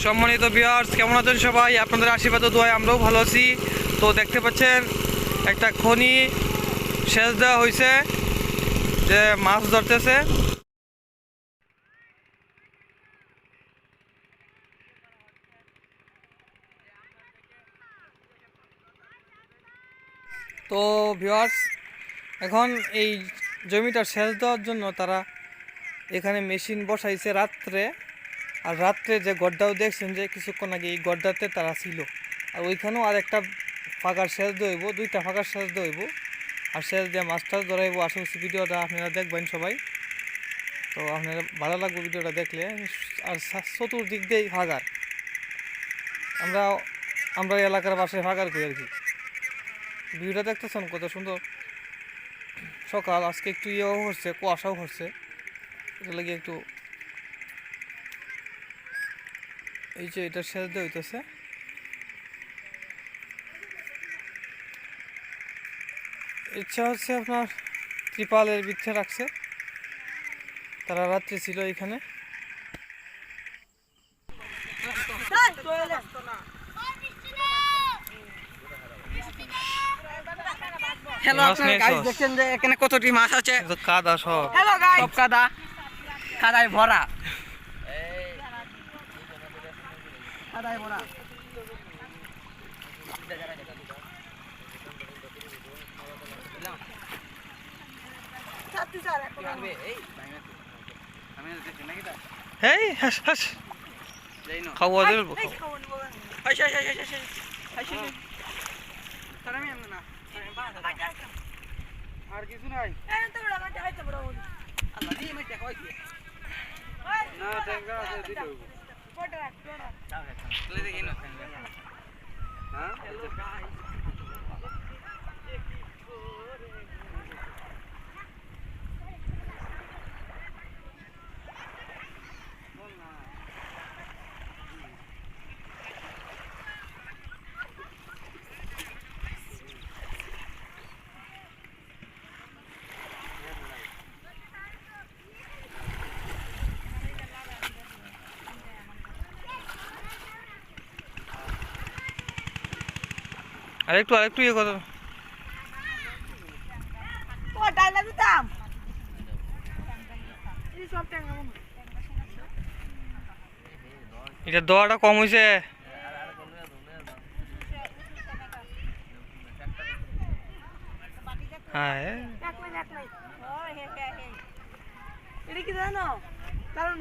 সম্মানিত ভিউয়ার্স, কেমন আছেন সবাই? আপনাদের আশীর্বাদ ও দোয়ায় আমরাও ভালো আছি। তো দেখতে পাচ্ছেন একটা খনি সেচ দেওয়া হয়েছে, যে মাছ ধরতেছে। তো ভিউয়ার্স, এখন এই জমিটা সেচ দেওয়ার জন্য তারা এখানে মেশিন বসাইছে রাত্রে। আর রাত্রে যে গড্ডাও দেখছেন, যে কিছুক্ষণ আগে এই গড্ডাতে তারা ছিল। আর ওইখানেও আর একটা ফাঁকার সেচ দইব, দুইটা ফাঁকার সেচ দইব, আর সেচ দিয়ে মাছটা ধরাইব। আশা করছি ভিডিওটা আপনারা দেখবেন সবাই। তো আপনারা ভালো লাগবে ভিডিওটা দেখলে। আর চতুর্দিক দিয়েই ফাঁকার, আমরা এলাকার বাসায় ফাঁকার করি আর কি। ভিডিওটা দেখতেছেন কত সুন্দর। সকাল আজকে একটু ইয়েও হচ্ছে, কুয়াশাও হচ্ছে, এটা লাগে একটু এই যে এটা সেচ দেওয়া হইতেছে। ইচ্ছা হচ্ছে আপনার ত্রিপালের বৃক্ষে রাখছে, তারা রাত্রে ছিল এখানে। হ্যালো আপনারা গাইস, দেখছেন যে এখানে কতটি মাছ আছে। কাদা সব, হ্যালো গাইস, সব কাদা, কাদায় ভরা, কাদায় ভরা। এই হাস হাস খাওয়া দেব। আর কিছু নাই না, ট্যাঙ্গা আছে দিলো হ্যাঁ। আরেকটু ইয়ে কথা, এটা দোয়াটা কম হয়েছে। হ্যাঁ, এটা কি জানো? কারণ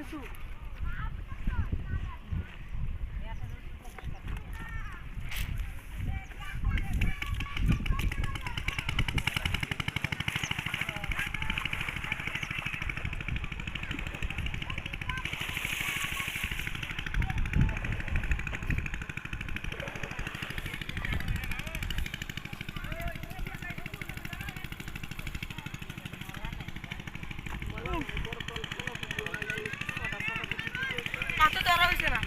কত ধরা হয়েছে না?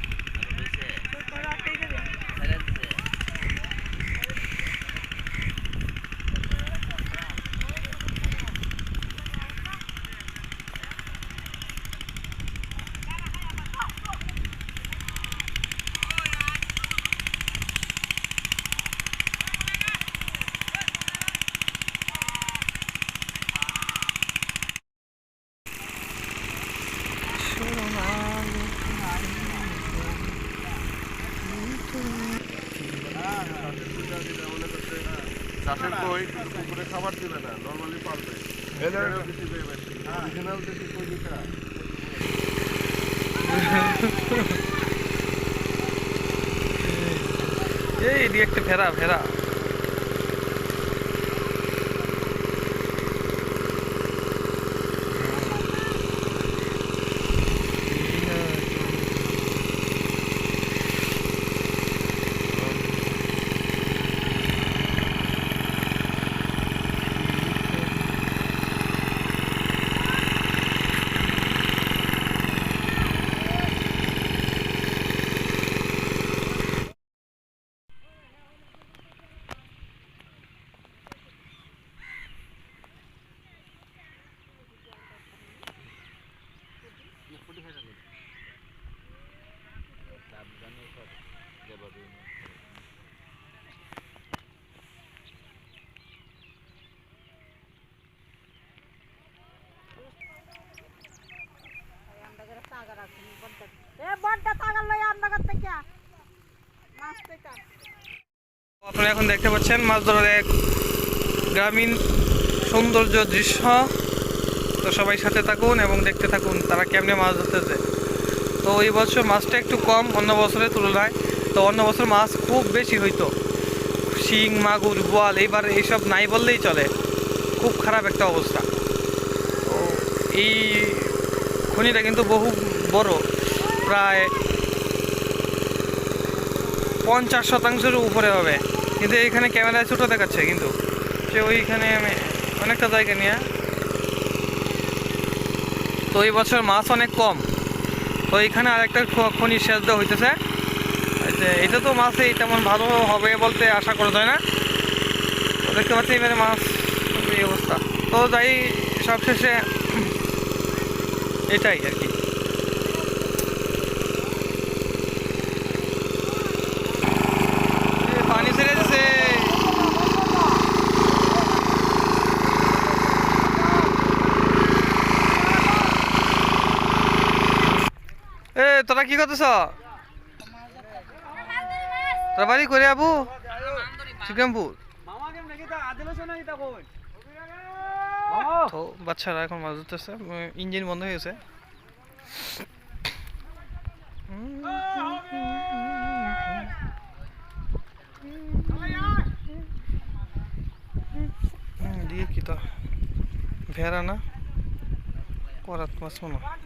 চাষের কই পুকুরে খাবার দিবে না, নর্মালি পালবে। অরিজিনাল দেশি কই দিতে এই একটা ফেরা ফেরা। আপনারা এখন দেখতে পাচ্ছেন মাছ ধরার এক গ্রামীণ সৌন্দর্য দৃশ্য। তো সবাই সাথে থাকুন এবং দেখতে থাকুন তারা কেমনে মাছ ধরতেছে। তো এই বছর মাছটা একটু কম অন্য বছরের তুলনায়। তো অন্য বছর মাছ খুব বেশি হইতো, শিং মাগুর বোয়াল, এইবার এইসব নাই বললেই চলে, খুব খারাপ একটা অবস্থা। তো এই খনিটা কিন্তু বহু বড়, প্রায় 50% উপরে হবে, কিন্তু এইখানে ক্যামেরায় ছোটো দেখাচ্ছে, কিন্তু সে ওইখানে অনেকটা জায়গা নিয়ে। তো এই বছর মাছ অনেক কম। তো এইখানে আরেকটা খনি সেচ দেওয়া হইতেছে, যে এটা তো মাছই তেমন ভালো হবে বলতে আশা করা যায় না। তো দেখতে পাচ্ছি এবারে মাছ এই অবস্থা। তো যাই সবশেষে এটাই আর কি। পানি ছেড়ে দিছে। এ তোরা কি করতেছ? তোরা বাড়ি করে আবু শ্রীরামপুর। তো বাচ্চারা এখন মাছ ধরতেছে, ইঞ্জিন বন্ধ হয়ে গেছে। দিয়ে কি তা ভেড়া না করাত মাছ মনে হয়।